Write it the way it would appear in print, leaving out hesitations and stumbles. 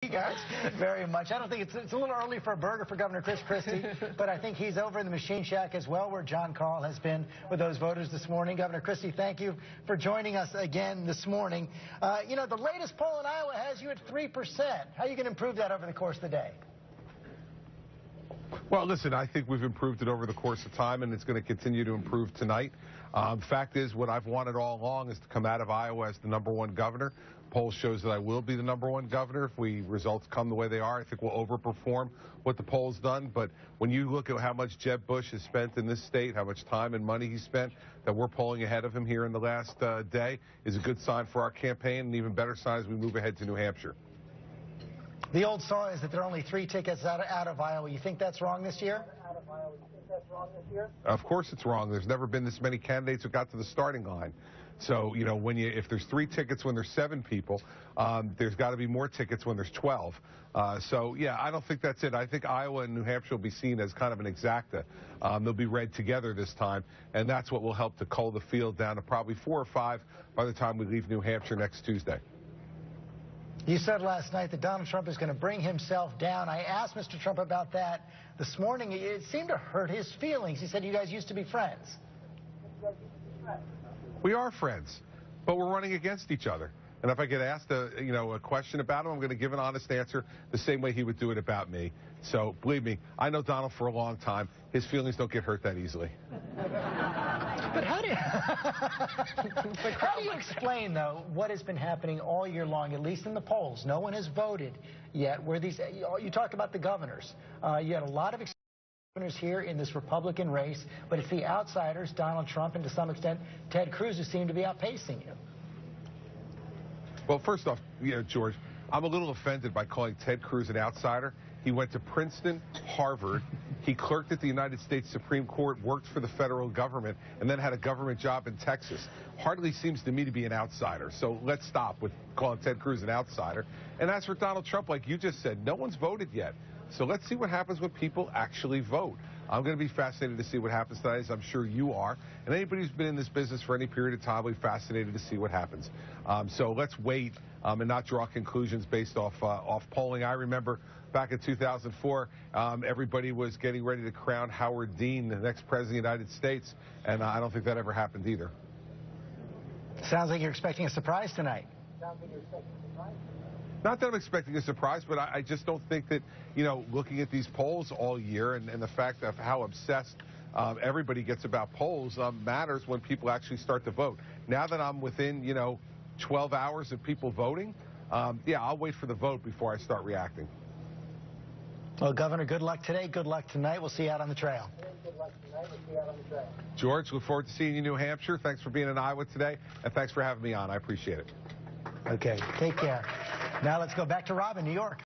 You guys very much. I don't think it's a little early for a burger for Governor Chris Christie, but I think he's over in the machine shack as well, where Jon Karl has been with those voters this morning. Governor Christie, thank you for joining us again this morning. You know, the latest poll in Iowa has you at 3%. How are you going to improve that over the course of the day? Well, listen, I think we've improved it over the course of time, and it's going to continue to improve tonight. Fact is, what I've wanted all along is to come out of Iowa as the #1 governor. Poll shows that I will be the #1 governor if results come the way they are. I think we'll overperform what the poll's done. But when you look at how much Jeb Bush has spent in this state, how much time and money he spent, that we're polling ahead of him here in the last day is a good sign for our campaign, and even better sign as we move ahead to New Hampshire. The old saw is that there are only 3 tickets out of Iowa. You think that's wrong this year? Of course it's wrong. There's never been this many candidates who got to the starting line. So, you know, if there's 3 tickets when there's 7 people, there's got to be more tickets when there's 12. So, yeah, I don't think that's it. I think Iowa and New Hampshire will be seen as kind of an exacta. They'll be read together this time, and that's what will help to cull the field down to probably 4 or 5 by the time we leave New Hampshire next Tuesday. You said last night that Donald Trump is going to bring himself down. I asked Mr. Trump about that this morning. It seemed to hurt his feelings. He said you guys used to be friends. We are friends, but we're running against each other. And if I get asked a question about him, I'm going to give an honest answer the same way he would do it about me. So believe me, I know Donald for a long time. His feelings don't get hurt that easily. But how do you explain, though, what has been happening all year long, at least in the polls? No one has voted yet. You talked about the governors. You had a lot of governors here in this Republican race, but it's the outsiders, Donald Trump and to some extent Ted Cruz, who seem to be outpacing you. Well, first off, George, I'm a little offended by calling Ted Cruz an outsider. He went to Princeton, Harvard. He clerked at the United States Supreme Court, worked for the federal government, and then had a government job in Texas. Hardly seems to me to be an outsider. So let's stop with calling Ted Cruz an outsider. And as for Donald Trump, like you just said, no one's voted yet. So let's see what happens when people actually vote. I'm going to be fascinated to see what happens tonight, as I'm sure you are. And anybody who's been in this business for any period of time will be fascinated to see what happens. So let's wait and not draw conclusions based off polling. I remember back in 2004, everybody was getting ready to crown Howard Dean the next president of the United States, and I don't think that ever happened either. Sounds like you're expecting a surprise tonight. Not that I'm expecting a surprise, but I just don't think that, looking at these polls all year and the fact of how obsessed everybody gets about polls matters when people actually start to vote. Now that I'm within, 12 hours of people voting, yeah, I'll wait for the vote before I start reacting. Well, Governor, good luck today. Good luck tonight. We'll see you out on the trail. George, look forward to seeing you in New Hampshire. Thanks for being in Iowa today, and thanks for having me on. I appreciate it. Okay, take care. Now let's go back to Rob in New York.